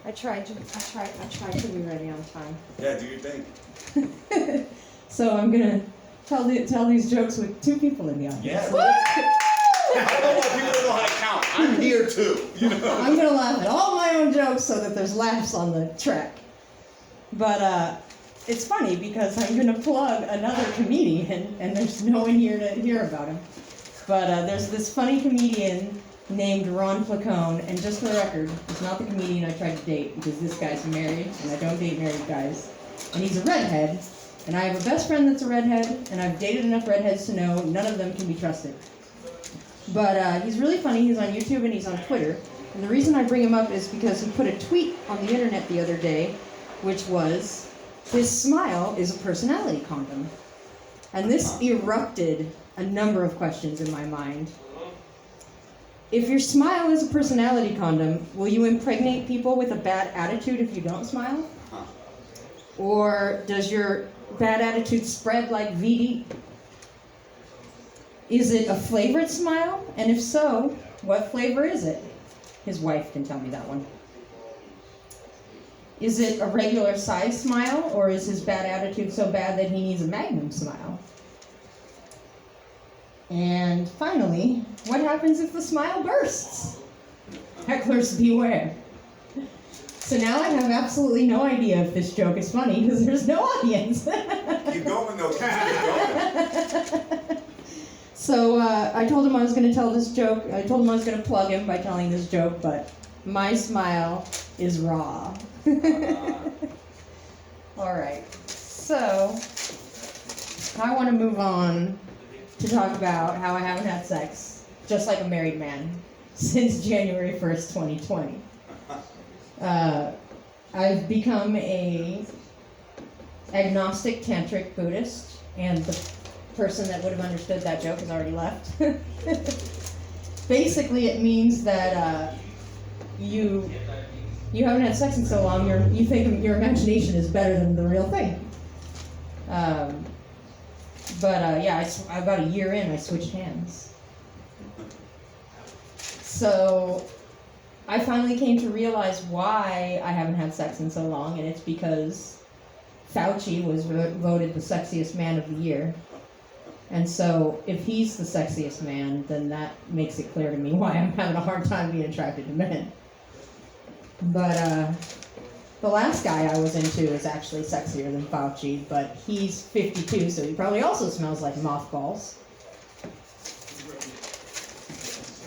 I tried to be ready on time. Yeah, do your thing. So I'm gonna tell these jokes with two people in the audience. Yeah. So I don't want people to know how to count. I'm here too. You know. I'm gonna laugh at all my own jokes so that there's laughs on the track. But it's funny because I'm gonna plug another comedian, and there's no one here to hear about him. But there's this funny comedian named Ron Placone, and just for the record, it's not the comedian I tried to date because this guy's married, and I don't date married guys. And he's a redhead, and I have a best friend that's a redhead, and I've dated enough redheads to know none of them can be trusted. But he's really funny. He's on YouTube and he's on Twitter. And the reason I bring him up is because he put a tweet on the internet the other day, which was, "His smile is a personality condom." And this erupted a number of questions in my mind. If your smile is a personality condom, will you impregnate people with a bad attitude if you don't smile? Or does your bad attitude spread like VD? Is it a flavored smile? And if so, what flavor is it? His wife can tell me that one. Is it a regular size smile, or is his bad attitude so bad that he needs a magnum smile? And finally, what happens if the smile bursts? Hecklers beware. So now I have absolutely no idea if this joke is funny because there's no audience. Keep going though. Keep going. So I told him I was going to tell this joke. I told him I was going to plug him by telling this joke, but my smile is raw. All right. So I want to move on to talk about how I haven't had sex, just like a married man, since January 1st, 2020. I've become a agnostic tantric Buddhist, and the person that would have understood that joke has already left. Basically, it means that you haven't had sex in so long, you think your imagination is better than the real thing. Yeah, about a year in, I switched hands. So I finally came to realize why I haven't had sex in so long, and it's because Fauci was voted the sexiest man of the year. And so if he's the sexiest man, then that makes it clear to me why I'm having a hard time being attracted to men. But the last guy I was into is actually sexier than Fauci, but he's 52, so he probably also smells like mothballs.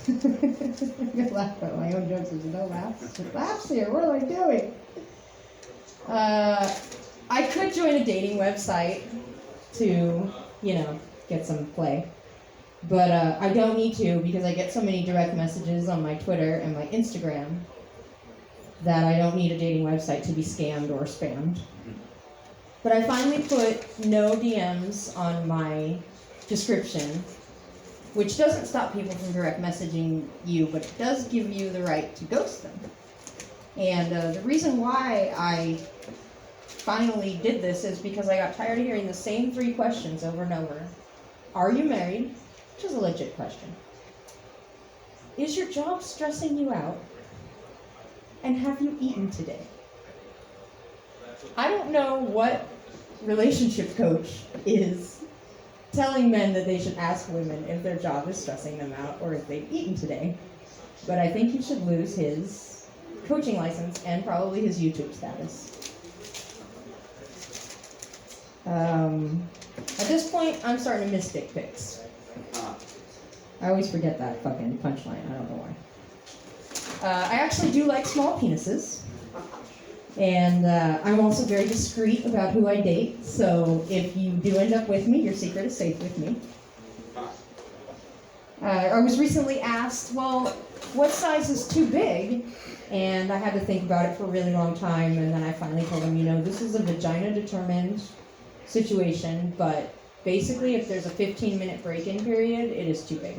I laugh at my own jokes. There's no laughs. Laughs here. What am I doing? I could join a dating website to, get some play. But I don't need to because I get so many direct messages on my Twitter and my Instagram that I don't need a dating website to be scammed or spammed. But I finally put no DMs on my description, which doesn't stop people from direct messaging you, but it does give you the right to ghost them. And the reason why I finally did this is because I got tired of hearing the same 3 questions over and over. Are you married? Which is a legit question. Is your job stressing you out? And have you eaten today? I don't know what relationship coach is telling men that they should ask women if their job is stressing them out or if they've eaten today. But I think he should lose his coaching license and probably his YouTube status. At this point, I'm starting to miss dick pics. I always forget that fucking punchline. I don't know why. I actually do like small penises. And I'm also very discreet about who I date. So if you do end up with me, your secret is safe with me. I was recently asked, well, what size is too big? And I had to think about it for a really long time. And then I finally told him, this is a vagina-determined situation. But basically, if there's a 15-minute break-in period, it is too big.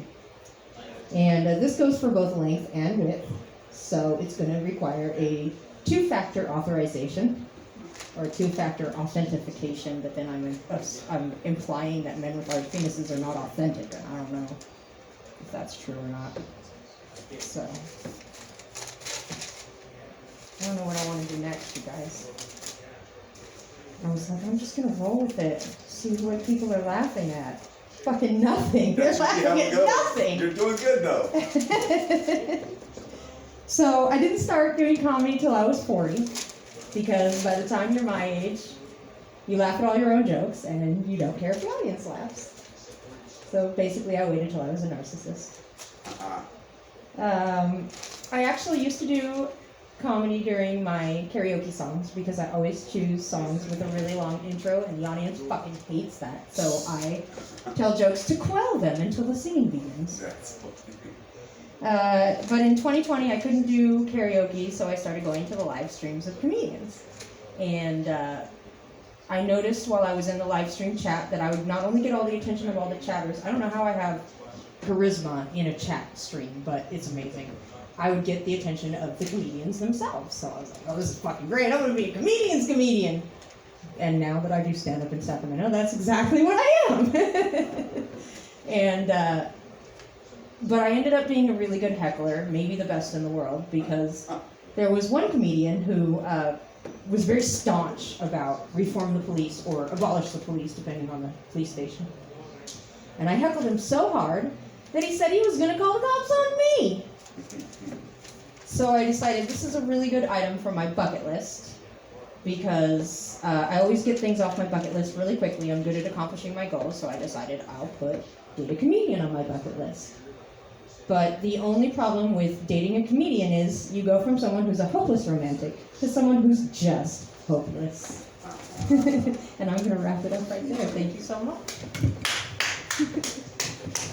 And this goes for both length and width. So it's going to require a 2-factor authorization, or a 2-factor authentication, but then I'm implying that men with large penises are not authentic, and I don't know if that's true or not. So I don't know what I want to do next, you guys. I was like, I'm just gonna roll with it. See what people are laughing at. Fucking nothing. They're That's usually how laughing it at goes. nothing. You're doing good though. So I didn't start doing comedy till I was 40, because by the time you're my age, you laugh at all your own jokes and you don't care if the audience laughs. So basically I waited till I was a narcissist. I actually used to do comedy during my karaoke songs because I always choose songs with a really long intro and the audience fucking hates that. So I tell jokes to quell them until the singing begins. That's funny. But in 2020 I couldn't do karaoke, so I started going to the live streams of comedians. And I noticed while I was in the live stream chat that I would not only get all the attention of all the chatters, I don't know how I have charisma in a chat stream, but it's amazing. I would get the attention of the comedians themselves. So I was like, oh, this is fucking great. I'm going to be a comedian's comedian. And now that I do stand-up in Sacramento, that's exactly what I am. And, but I ended up being a really good heckler, maybe the best in the world, because there was one comedian who was very staunch about reform the police or abolish the police, depending on the police station. And I heckled him so hard that he said he was going to call the cops on me. So I decided this is a really good item for my bucket list, because I always get things off my bucket list really quickly. I'm good at accomplishing my goals, so I decided I'll put date a comedian on my bucket list. But the only problem with dating a comedian is you go from someone who's a hopeless romantic to someone who's just hopeless. And I'm gonna wrap it up right there. Thank you so much.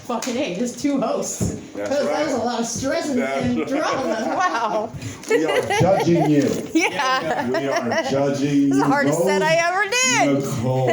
Fucking A, just two hosts. That's That was a right. lot of stress and drama. Wow. We are judging you. Yeah. We are judging you. It's the hardest both. set I ever did. Nicole.